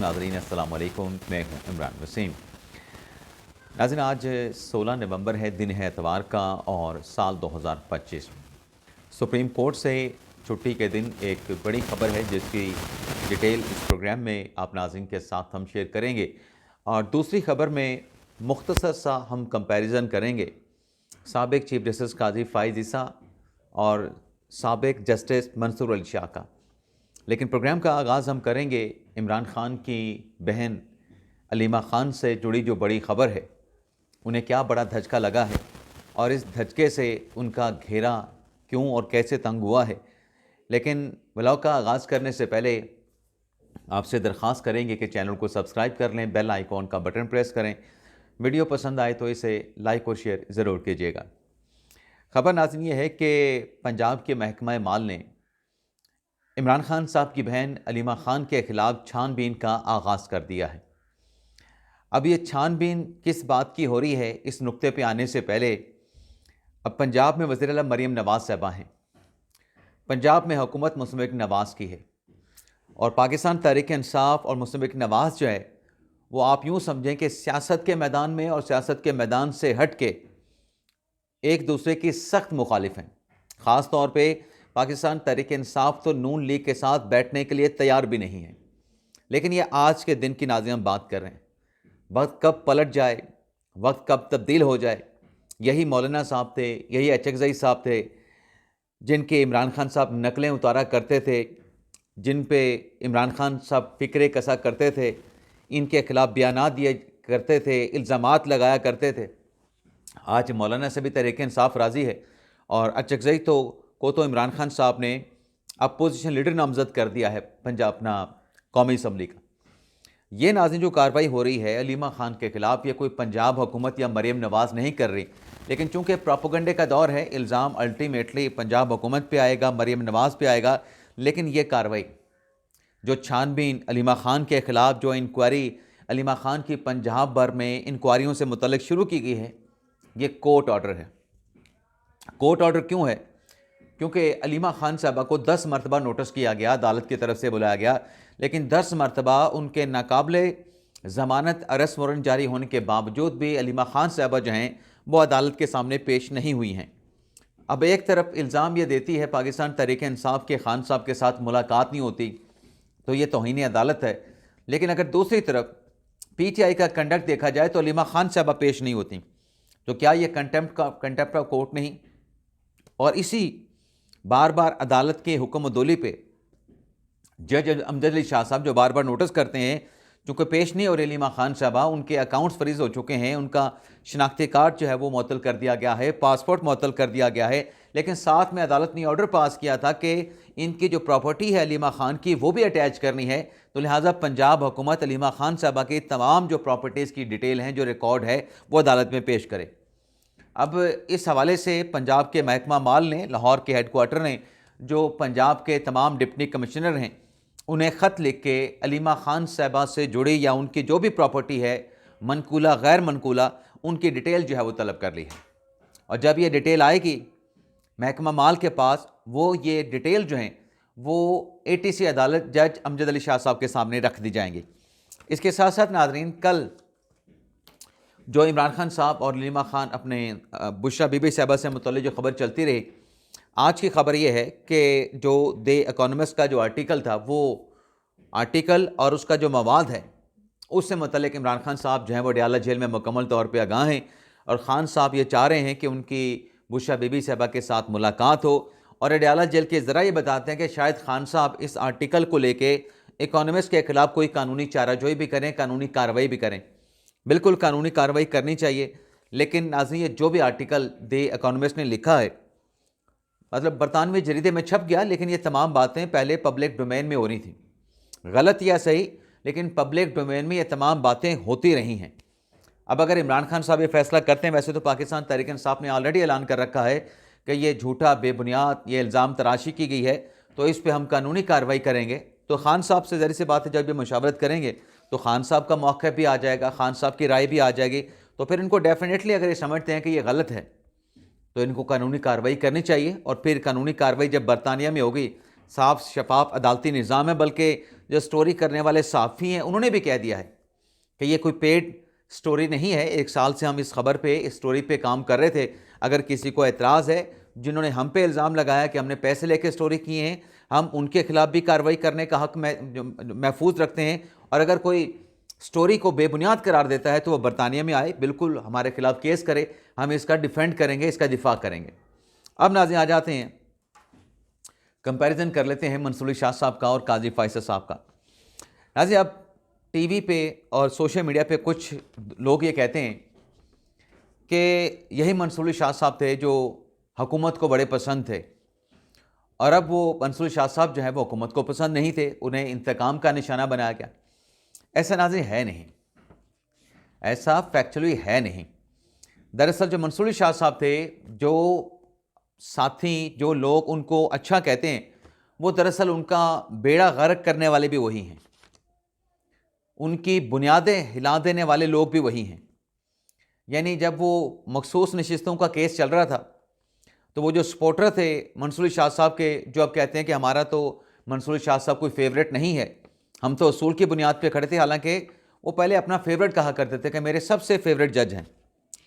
नाज़रीन अस्सलाम वालेकुम, मैं हूँ इमरान वसीम। नाज़रीन आज 16 नवंबर है, दिन है एतवार का और साल 2025। सुप्रीम कोर्ट से छुट्टी के दिन एक बड़ी खबर है जिसकी डिटेल इस प्रोग्राम में आप नाज़रीन के साथ हम शेयर करेंगे। और दूसरी खबर में मुख्तसर सा हम कंपैरिजन करेंगे साबिक चीफ जस्टिस काजी फ़ाइज़ ईसा और साबिक जस्टिस मंसूर अली शाह का। लेकिन प्रोग्राम का आगाज़ हम करेंगे इमरान खान की बहन अलीमा खान से जुड़ी जो बड़ी ख़बर है, उन्हें क्या बड़ा धचका लगा है और इस धचके से उनका घेरा क्यों और कैसे तंग हुआ है। लेकिन व्लॉग का आगाज़ करने से पहले आपसे दरख्वास्त करेंगे कि चैनल को सब्सक्राइब कर लें, बेल आइकॉन का बटन प्रेस करें। वीडियो पसंद आए तो इसे लाइक और शेयर ज़रूर कीजिएगा। ख़बर नाज़रीन ये है कि पंजाब के महकमा माल ने इमरान खान साहब की बहन अलीमा खान के ख़िलाफ़ छानबीन का आगाज़ कर दिया है। अब ये छानबीन किस बात की हो रही है, इस नुक्ते पे आने से पहले अब पंजाब में वज़ीर आला मरीम नवाज़ साहिबा हैं। पंजाब में हुकूमत मुस्लिम लीग नवाज़ की है और पाकिस्तान तहरीक इंसाफ और मुस्लिम लीग नवाज़ जो है वो आप यूँ समझें कि सियासत के मैदान में और सियासत के मैदान से हट के एक दूसरे की सख्त मुखालिफ हैं। ख़ास तौर पे पाकिस्तान तहरीक इंसाफ तो नून लीग के साथ बैठने के लिए तैयार भी नहीं है। लेकिन ये आज के दिन की नाज़रीन हम बात कर रहे हैं। वक्त कब पलट जाए, वक्त कब तब्दील हो जाए, यही मौलाना साहब थे, यही अचकज़ई साहब थे जिनके इमरान खान साहब नकलें उतारा करते थे, जिन पे इमरान खान साहब फ़िक्रे कसा करते थे, इनके ख़िलाफ़ बयानात दिए करते थे, इल्ज़ामात लगाया करते थे। आज मौलाना से भी तहरीक इंसाफ राज़ी है और अचकज़ई को तो इमरान खान साहब ने अपोजिशन लीडर नामज़द कर दिया है पंजाब अपना कौमी असम्बली का। ये नाज़रीन जो कार्रवाई हो रही है अलीमा खान के ख़िलाफ़, ये कोई पंजाब हुकूमत या मरीम नवाज़ नहीं कर रही, लेकिन चूँकि प्रोपेगेंडे का दौर है, इल्ज़ाम अल्टीमेटली पंजाब हुकूमत पे आएगा, मरीम नवाज़ पे आएगा। लेकिन ये कार्रवाई जो छानबीन अलीमा खान के ख़िलाफ़, जो इंक्वायरी अलीमा खान की पंजाब भर में इंक्वायरियों से मुतल्लिक़ शुरू की गई है, ये कोर्ट ऑर्डर है। कोर्ट ऑर्डर क्यों है? क्योंकि अलीमा खान साहबा को 10 मरतबा नोटिस किया गया, अदालत की तरफ से बुलाया गया, लेकिन 10 मरतबा उनके नाकाबिले ज़मानत अरेस्ट वारंट जारी होने के बावजूद भी अलीमा खान साहबा जो हैं वो अदालत के सामने पेश नहीं हुई हैं। अब एक तरफ इल्ज़ाम ये देती है पाकिस्तान तहरीक इंसाफ के खान साहब के साथ मुलाकात नहीं होती तो ये तौहीन अदालत है, लेकिन अगर दूसरी तरफ PTI का कंडक्ट देखा जाए तो अलीमा खान साहबा पेश नहीं होती, तो क्या ये कंटेम्प्ट ऑफ कोर्ट नहीं? और इसी बार बार अदालत के हुक्म दोली पे जज अमजद अली शाह साहब जो बार बार नोटिस करते हैं, चूँकि पेश नहीं हो रही अलीमा खान साहबा, उनके अकाउंट्स फ्रीज हो चुके हैं, उनका शनाख्ती कार्ड जो है वो मुअत्तल कर दिया गया है, पासपोर्ट मुअत्तल कर दिया गया है, लेकिन साथ में अदालत ने ऑर्डर पास किया था कि इनकी जो प्रॉपर्टी है अलीमा खान की वो भी अटैच करनी है। तो लिहाजा पंजाब हुकूमत अलीमा खान साहबा की तमाम जो प्रॉपर्टीज़ की डिटेल हैं, जो रिकॉर्ड है, वो अदालत में पेश करे। अब इस हवाले से पंजाब के महकमा माल ने, लाहौर के हेडक्वार्टर ने, जो पंजाब के तमाम डिप्टी कमिश्नर हैं, उन्हें ख़त लिख के अलीमा खान साहबा से जुड़ी या उनकी जो भी प्रॉपर्टी है, मनकूला गैर मनकूला, उनकी डिटेल जो है वो तलब कर ली है। और जब ये डिटेल आएगी महकमा माल के पास, वो ये डिटेल जो हैं वो ATC अदालत जज अमजद अली शाह साहब के सामने रख दी जाएंगी। इसके साथ साथ नाज़रीन, कल जो इमरान खान साहब और अलीमा खान अपने बुशरा बीबी साहबा से मुतल्लिक़ जो खबर चलती रही, आज की खबर ये है कि जो द इकोनॉमिस्ट का जो आर्टिकल था, वो आर्टिकल और उसका जो मवाद है उससे मुतल्लिक़ इमरान खान साहब जो हैं वो अडयाला जेल में मुकम्मल तौर पे आगाह हैं और ख़ान साहब ये चाह रहे हैं कि उनकी बुशरा बीबी साहबा के साथ मुलाकात हो। और अडयाला जेल के ज़रा ये बताते हैं कि शायद ख़ान साहब इस आर्टिकल को लेके इकोनॉमिस्ट के ख़िलाफ़ कोई कानूनी चाराजोई भी करें, कानूनी कार्रवाई भी करें। बिल्कुल कानूनी कार्रवाई करनी चाहिए, लेकिन नाज़रीन ये जो भी आर्टिकल द इकोनॉमिस्ट ने लिखा है, मतलब बरतानवी जरीदे में छप गया, लेकिन ये तमाम बातें पहले पब्लिक डोमेन में हो रही थी, गलत या सही, लेकिन पब्लिक डोमेन में ये तमाम बातें होती रही हैं। अब अगर इमरान खान साहब ये फैसला करते हैं, वैसे तो पाकिस्तान तहरीक इंसाफ ने ऑलरेडी ऐलान कर रखा है कि ये झूठा, बेबुनियाद, ये इल्ज़ाम तराशी की गई है, तो इस पर हम कानूनी कार्रवाई करेंगे। तो खान साहब से ज़री सी बात है, जब ये मुशावरत करेंगे तो खान साहब का मौक़िफ़ भी आ जाएगा, खान साहब की राय भी आ जाएगी, तो फिर इनको डेफिनेटली अगर ये समझते हैं कि ये गलत है तो इनको कानूनी कार्रवाई करनी चाहिए। और फिर कानूनी कार्रवाई जब बरतानिया में होगी, साफ शफाफ अदालती निज़ाम है, बल्कि जो स्टोरी करने वाले सहाफ़ी हैं उन्होंने भी कह दिया है कि ये कोई पेड स्टोरी नहीं है। 1 साल से हम इस खबर पे, इस स्टोरी पे काम कर रहे थे। अगर किसी को एतराज़ है, जिन्होंने हम पे इल्ज़ाम लगाया कि हमने पैसे लेके स्टोरी की हैं, हम उनके खिलाफ भी कार्रवाई करने का हक महफूज रखते हैं। और अगर कोई स्टोरी को बेबुनियाद करार देता है तो वह बरतानिया में आए, बिल्कुल हमारे खिलाफ केस करे, हम इसका डिफेंड करेंगे, इसका दिफा करेंगे। अब नाज़रीन आ जाते हैं, कंपैरिजन कर लेते हैं मंसूर अली शाह साहब का और काजी फैसल साहब का। नाज़रीन, अब टीवी पे और सोशल मीडिया पे कुछ लोग ये कहते हैं कि यही मंसूर अली शाह साहब थे जो हुकूमत को बड़े पसंद थे, और अब वो मंसूर अली शाह साहब जो है वो हुकूमत को पसंद नहीं थे, उन्हें इंतकाम का निशाना बनाया गया। ऐसा नाज़रीन है नहीं, ऐसा फैक्चुअली है नहीं। दरअसल जो मंसूर अली शाह साहब थे, जो साथी, जो लोग उनको अच्छा कहते हैं, वो दरअसल उनका बेड़ा गर्क करने वाले भी वही हैं, उनकी बुनियादें हिला देने वाले लोग भी वही हैं। यानी जब वो मखसूस नशिस्तों का केस चल रहा था तो वो जो सपोर्टर थे मंसूर अली शाह साहब के, जो अब कहते हैं कि हमारा तो मंसूर अली शाह साहब कोई फेवरेट नहीं है, हम तो असूल की बुनियाद पे खड़े थे, हालांकि वो पहले अपना फेवरेट कहा करते थे कि मेरे सबसे फेवरेट जज हैं।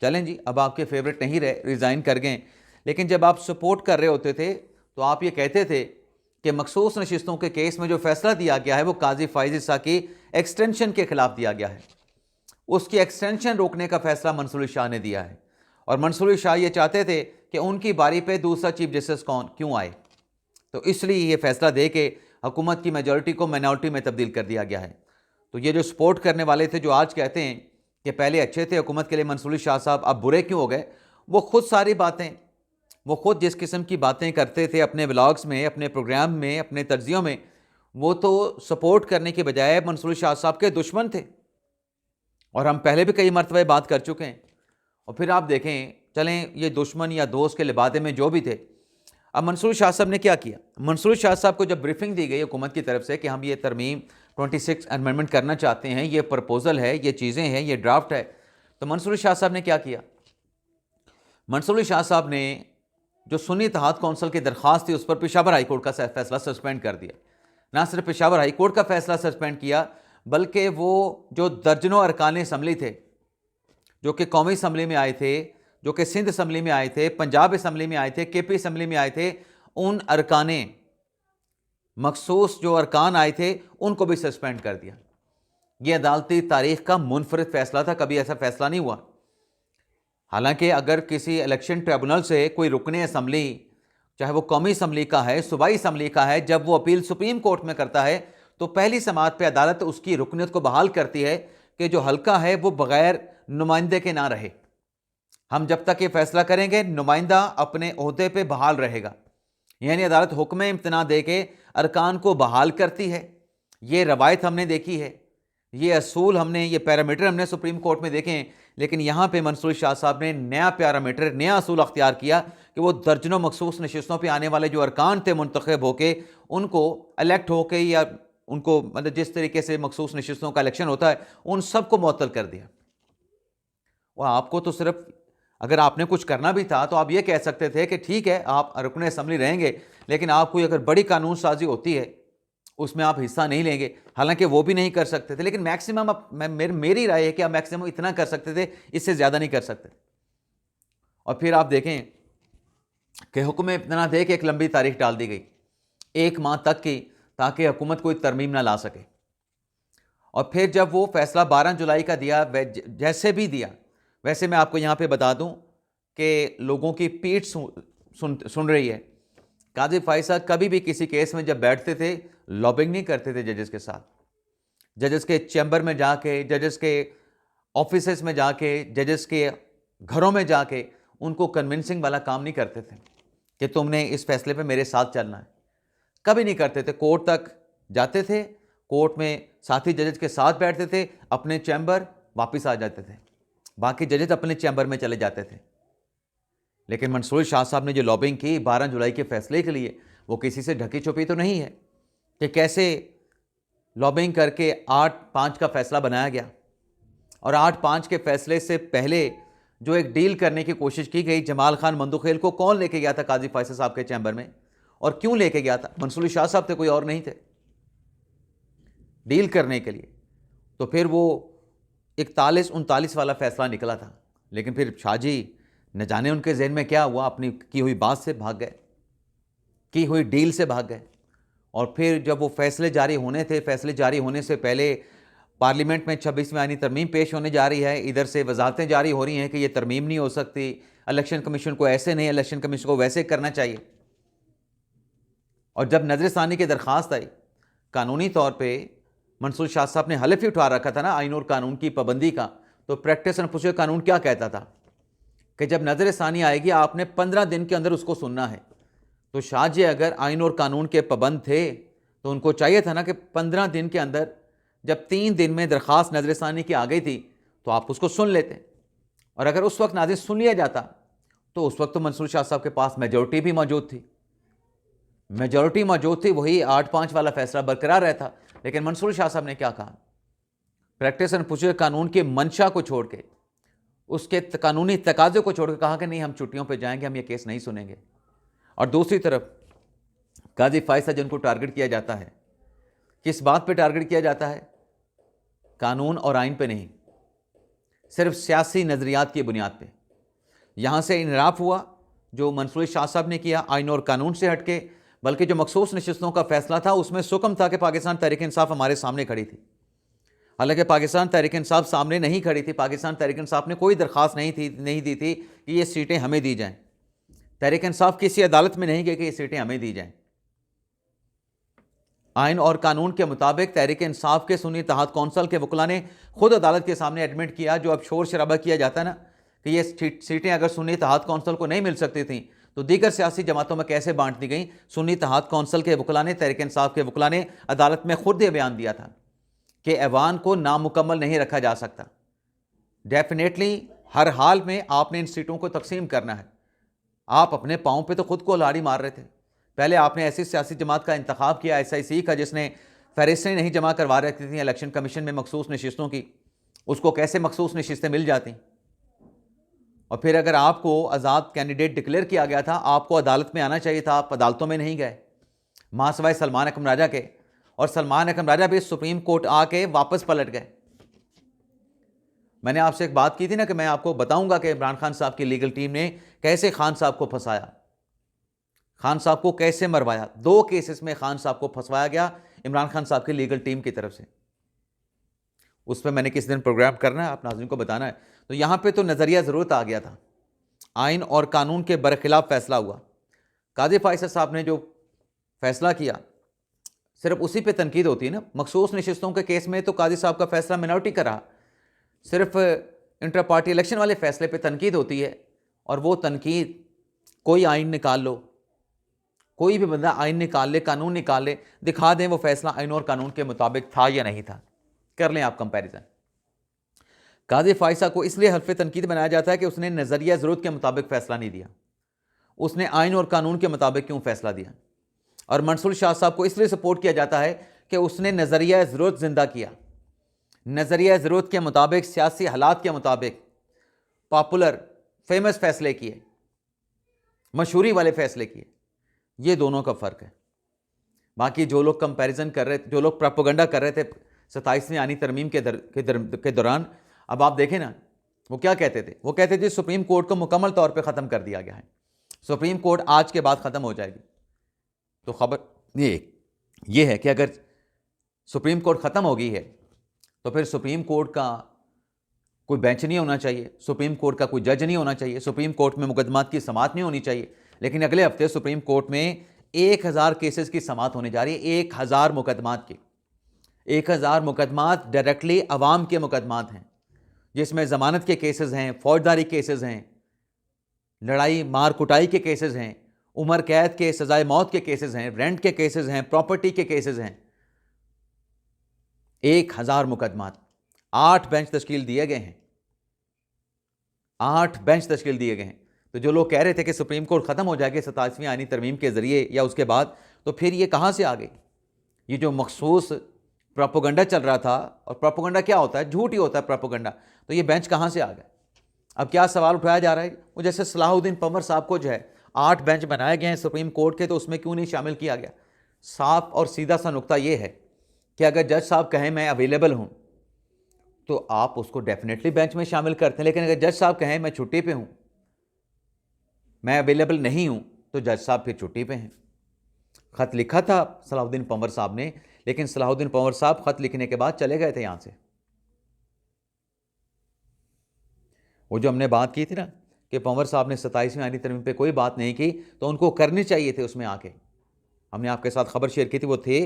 चलें जी, अब आपके फेवरेट नहीं रहे, रिज़ाइन कर गए। लेकिन जब आप सपोर्ट कर रहे होते थे तो आप ये कहते थे कि मखसूस नशिस्तों के केस में जो फैसला दिया गया है वो काजी फ़ाइज़ ईसा की एक्सटेंशन के खिलाफ दिया गया है, उसकी एक्सटेंशन रोकने का फैसला मंसूर अली शाह ने दिया है। और मंसूर अली शाह ये चाहते थे कि उनकी बारी पे दूसरा चीफ जस्टिस क्यों आए, तो इसलिए ये फैसला दे के हुकूमत की मेजॉरिटी को माइनॉरिटी में तब्दील कर दिया गया है। तो ये जो सपोर्ट करने वाले थे, जो आज कहते हैं कि पहले अच्छे थे हुकूमत के लिए मंसूर अली शाह साहब, अब बुरे क्यों हो गए, वो खुद सारी बातें, वो खुद जिस किस्म की बातें करते थे अपने व्लॉग्स में, अपने प्रोग्राम में, अपने तर्जियों में, वो तो सपोर्ट करने के बजाय मंसूर अली शाह साहब के दुश्मन थे। और हम पहले भी कई मरतबा बात कर चुके हैं। और फिर आप देखें, चलें ये दुश्मन या दोस्त के लिबादे में जो भी थे, अब मंसूर शाह साहब ने क्या किया। मंसूर शाह साहब को जब ब्रीफिंग दी गई हुकूमत की तरफ से कि हम ये तरमीम 26 अमेंडमेंट करना चाहते हैं, ये प्रपोजल है, ये चीज़ें हैं, ये ड्राफ्ट है, तो मंसूर शाह साहब ने क्या किया। मंसूर शाह साहब ने जो सुन्नी इत्तेहाद कौंसिल की दरख्वास्त थी उस पर पेशावर हाई कोर्ट का फैसला सस्पेंड कर दिया। ना सिर्फ पेशावर हाई कोर्ट का फैसला सस्पेंड किया, बल्कि वो जो दर्जनों अरकान असम्बली थे, जो कि कौमी असम्बली में आए थे, जो कि सिंध असम्बली में आए थे, पंजाब असम्बली में आए थे, KP असम्बली में आए थे, उन अरकान मखसूस जो अरकान आए थे उनको भी सस्पेंड कर दिया। ये अदालती तारीख का मुनफरिद फैसला था, कभी ऐसा फैसला नहीं हुआ। हालांकि अगर किसी इलेक्शन ट्रिब्यूनल से कोई रुकने असम्बली, चाहे वो कौमी असम्बली का है, सूबाई असम्बली का है, जब वो अपील सुप्रीम कोर्ट में करता है तो पहली समाअत पे अदालत उसकी रुकनीत को बहाल करती है कि जो हल्का है वो बगैर नुमाइंदे के ना रहे। हम जब तक ये फैसला करेंगे नुमाइंदा अपने ओहदे पे बहाल रहेगा। यानी अदालत हुक्म इम्तना दे के अरकान को बहाल करती है। ये रवायत हमने देखी है, ये असूल हमने, ये पैरामीटर हमने सुप्रीम कोर्ट में देखे हैं। लेकिन यहाँ पे मंसूर शाह साहब ने नया पैरामीटर, नया असूल अख्तियार किया कि वो दर्जनों मखसूस नशिस्तों पे आने वाले जो अरकान थे मुंतखब होके, उनको इलेक्ट होके, या उनको मतलब जिस तरीके से मखसूस नशिस्तों का इलेक्शन होता है, उन सबको मुअत्तल कर दिया। और आपको तो सिर्फ, अगर आपने कुछ करना भी था तो आप ये कह सकते थे कि ठीक है आप रुकन असम्बली रहेंगे, लेकिन आप कोई अगर बड़ी कानून साजी होती है उसमें आप हिस्सा नहीं लेंगे। हालांकि वो भी नहीं कर सकते थे, लेकिन मैक्सिमम मेरी राय है कि आप मैक्सिमम इतना कर सकते थे, इससे ज़्यादा नहीं कर सकते। और फिर आप देखें कि हुक्म इतना दे के एक लंबी तारीख डाल दी गई 1 माह तक की, ताकि हुकूमत कोई तरमीम ना ला सके। और फिर जब वो फैसला 12 जुलाई का दिया, जैसे भी दिया, वैसे मैं आपको यहाँ पे बता दूँ कि लोगों की पीठ सुन रही है। काजी फ़ाइज़ कभी भी किसी केस में जब बैठते थे लॉबिंग नहीं करते थे जजेस के साथ। जजेस के चैम्बर में जाके, जजेस के ऑफिसेस में जाके, जजेस के घरों में जाके उनको कन्विंसिंग वाला काम नहीं करते थे कि तुमने इस फैसले पे मेरे साथ चलना है। कभी नहीं करते थे। कोर्ट तक जाते थे, कोर्ट में साथी जजेस के साथ बैठते थे, अपने चैम्बर वापस आ जाते थे, बाकी जजेस अपने चैम्बर में चले जाते थे। लेकिन मंसूर शाह साहब ने जो लॉबिंग की 12 जुलाई के फैसले के लिए, वो किसी से ढकी छुपी तो नहीं है कि कैसे लॉबिंग करके 8-5 का फैसला बनाया गया। और 8-5 के फैसले से पहले जो एक डील करने की कोशिश की गई, जमाल खान मंदुखेल को कौन लेके गया था काजी फ़ाइज़ साहब के चैम्बर में, और क्यों लेके गया था? मंसूर शाह साहब थे, कोई और नहीं थे। डील करने के लिए, तो फिर वो 41-39 वाला फैसला निकला था। लेकिन फिर शाहजी न जाने उनके जहन में क्या हुआ, अपनी की हुई बात से भाग गए, की हुई डील से भाग गए। और फिर जब वो फैसले जारी होने थे, फैसले जारी होने से पहले पार्लियामेंट में 26वीं आईनी तरमीम पेश होने जा रही है, इधर से वजारतें जारी हो रही हैं कि ये तरमीम नहीं हो सकती, इलेक्शन कमीशन को ऐसे नहीं, इलेक्शन कमीशन को वैसे करना चाहिए। और जब नजरसानी की दरख्वास्त आई, कानूनी तौर पे मंसूर शाह साहब ने हलफ ही उठा रखा था ना आइन और कानून की पाबंदी का, तो प्रैक्टिस एंड प्रोसीजर कानून क्या कहता था कि जब नजरसानी आएगी आपने 15 दिन के अंदर उसको सुनना है। तो शाह जी अगर आइन और कानून के पाबंद थे तो उनको चाहिए था ना कि 15 दिन के अंदर, जब 3 दिन में दरख्वास्त नजरसानी की आ गई थी तो आप उसको सुन लेते। और अगर उस वक्त नाज़िर सुन लिया जाता तो उस वक्त तो मंसूर शाह साहब के पास मेजोरिटी भी मौजूद थी, मेजोरिटी मौजूद थी, वही 8-5 वाला फैसला बरकरार रहता। लेकिन मंसूर शाह साहब ने क्या कहा, प्रैक्टिस एंड प्रोसीजर कानून की मंशा को छोड़ के, उसके कानूनी तकाजे को छोड़ के कहा कि नहीं हम छुट्टियों पे जाएंगे, हम ये केस नहीं सुनेंगे। और दूसरी तरफ काजी फायद जिनको टारगेट किया जाता है, किस बात पे टारगेट किया जाता है, कानून और आइन पे नहीं, सिर्फ सियासी नज़रियात की बुनियाद पे। यहाँ से इनराफ हुआ जो मंसूर शाह साहब ने किया आइन और कानून से हटके, बल्कि जो मखसूस नशिस्तों का फैसला था उसमें सुकम था कि पाकिस्तान तहरीक इंसाफ हमारे सामने खड़ी थी। हालांकि पाकिस्तान तहरीक इंसाफ सामने नहीं खड़ी थी, पाकिस्तान तहरीक इंसाफ ने कोई दरख्वास्त नहीं दी थी कि ये सीटें हमें दी जाएं। तहरीक इंसाफ किसी अदालत में नहीं गई कि ये सीटें हमें दी जाएं। आइन और कानून के मुताबिक तहरीक इंसाफ के सुन्नी इत्तेहाद कौंसिल के वकला ने खुद अदालत के सामने एडमिट किया, जो अब शोर शराबा किया जाता है ना कि ये सीटें अगर सुन्नी इत्तेहाद कौंसिल को नहीं मिल सकती थी तो दीगर सियासी जमातों में कैसे बांट दी गई। सुन्नी इत्तेहाद कौंसिल के वकला ने, तहरीक इंसाफ के वकला ने अदालत में खुद ये बयान दिया था कि ऐवान को नामुकम्मल नहीं रखा जा सकता। डेफिनेटली हर हाल में आपने इन सीटों को तकसीम करना है। आप अपने पाँव पे तो खुद को लाड़ी मार रहे थे। पहले आपने ऐसी सियासी जमात का इंतखाब किया, SIC का, जिसने फहरिस्तें नहीं जमा करवा रखी थी इलेक्शन कमीशन में मखसूस नशिस्तों की, उसको कैसे मखसूस नशिस्तें मिल जाती। और फिर अगर आपको आज़ाद कैंडिडेट डिक्लेयर किया गया था, आपको अदालत में आना चाहिए था, आप अदालतों में नहीं गए, मासवाए सलमान अकरम राजा के। और सलमान अकरम राजा भी सुप्रीम कोर्ट आके वापस पलट गए। मैंने आपसे एक बात की थी ना कि मैं आपको बताऊंगा कि इमरान खान साहब की लीगल टीम ने कैसे खान साहब को फंसाया, खान साहब को कैसे मरवाया। 2 केसेस में खान साहब को फंसवाया गया इमरान खान साहब की लीगल टीम की तरफ से। उस पर मैंने किस दिन प्रोग्राम करना है, आप नाज़रीन को बताना है। तो यहाँ पे तो नज़रिया ज़रूरत आ गया था, आइन और कानून के बरखिलाफ फैसला हुआ। काजी फायद साहब ने जो फैसला किया, सिर्फ उसी पे तनकीद होती है ना। मखसूस नशिस्तों के केस में तो काजी साहब का फैसला मिनॉरिटी का रहा, सिर्फ इंटर पार्टी इलेक्शन वाले फैसले पे तनकीद होती है। और वो तनकीद, कोई आइन निकाल लो, कोई भी बंदा आइन निकाल ले, कानून निकाल ले, दिखा दें वो फैसला आइन और कानून के मुताबिक था या नहीं था, कर लें आप कंपैरिजन। काजी फायसा को इसलिए हल्फ तनकीद बनाया जाता है कि उसने नज़रिया ज़रूरत के मुताबिक फैसला नहीं दिया, उसने आइन और कानून के मुताबिक क्यों फैसला दिया। और मंसूर शाह साहब को इसलिए सपोर्ट किया जाता है कि उसने नज़रिया ज़रूरत जिंदा किया, नज़रिया ज़रूरत के मुताबिक, सियासी हालात के मुताबिक पॉपुलर फेमस फैसले किए, मशहूरी वाले फैसले किए। ये दोनों का फ़र्क है। बाकी जो लोग कंपैरिजन कर रहे थे, जो लोग प्रोपेगेंडा कर रहे थे 27वीं आईनी तरमीम के दौरान, अब आप देखें ना वो क्या कहते थे। वो कहते थे सुप्रीम कोर्ट को मुकम्मल तौर पे ख़त्म कर दिया गया है, सुप्रीम कोर्ट आज के बाद ख़त्म हो जाएगी। तो खबर ये है कि अगर सुप्रीम कोर्ट ख़त्म हो गई है तो फिर सुप्रीम कोर्ट का कोई बेंच नहीं होना चाहिए, सुप्रीम कोर्ट का कोई जज नहीं होना चाहिए, सुप्रीम कोर्ट में मुकदमात की समाअत नहीं होनी चाहिए। लेकिन अगले हफ्ते सुप्रीम कोर्ट में 1000 केसेस की समाअत होने जा रही है, 1000 मुकदमात की। 1000 मुकदमात डायरेक्टली अवाम के मुकदमात हैं, जिसमें ज़मानत के केसेस हैं, फौजदारी केसेस हैं, लड़ाई मार कुटाई के केसेस हैं, उम्र कैद के, सजाए मौत के केसेस हैं, रेंट के केसेस हैं, प्रॉपर्टी के केसेस हैं। 1000 मुकदमात, 8 बेंच तश्कील दिए गए हैं, 8 बेंच तश्कील दिए गए हैं। तो जो लोग कह रहे थे कि सुप्रीम कोर्ट ख़त्म हो जाएगी 27वीं आईनी तरमीम के ज़रिए या उसके बाद, तो फिर ये कहाँ से आ गई? ये जो मखसूस प्रोपेगेंडा चल रहा था, और प्रोपेगेंडा क्या होता है? झूठ ही होता है प्रोपेगेंडा। तो ये बेंच कहाँ से आ गए? अब क्या सवाल उठाया जा रहा है, वो जैसे सलाहुद्दीन पंवर साहब को जो है 8 बेंच बनाए गए हैं सुप्रीम कोर्ट के, तो उसमें क्यों नहीं शामिल किया गया? साफ और सीधा सा नुक्ता ये है कि अगर जज साहब कहें मैं अवेलेबल हूँ तो आप उसको डेफिनेटली बेंच में शामिल करते हैं, लेकिन अगर जज साहब कहें मैं छुट्टी पे हूँ, मैं अवेलेबल नहीं हूँ, तो जज साहब फिर छुट्टी पे हैं। ख़त लिखा था सलाहुद्दीन पंवर साहब ने, लेकिन सलाहुद्दीन पंवर साहब ख़त लिखने के बाद चले गए थे यहाँ से। वो जो हमने बात की थी ना कि पंवर साहब ने 27वीं आईनी तरमीम पे कोई बात नहीं की, तो उनको करनी चाहिए थे उसमें आके। हमने आपके साथ खबर शेयर की थी, वो थे,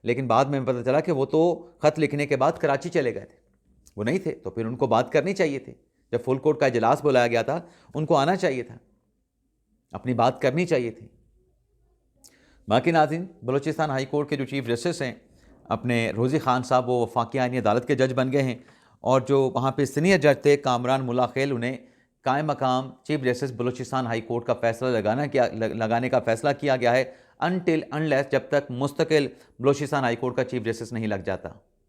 लेकिन बाद में पता चला कि वो तो ख़त लिखने के बाद कराची चले गए थे, वो नहीं थे। तो फिर उनको बात करनी चाहिए थी। जब फुल कोर्ट का इजलास बुलाया गया था, उनको आना चाहिए था, अपनी बात करनी चाहिए थी। बाकी नाज़रीन, बलूचिस्तान हाई कोर्ट के जो चीफ जस्टिस हैं अपने रोज़ी ख़ान साहब, वो वफाकी आईनी अदालत के जज बन गए हैं। और जो वहाँ पे सीनियर जज थे कामरान मुल्ला खेल, उन्हें कायम मकाम chief justice Balochistan high court का फैसला लगाने का फ़ैसला किया गया है, अनटिल अनलेस, जब तक मुस्तकिल बलूचिस्तान हाई कोर्ट का चीफ जस्टिस नहीं लग जाता।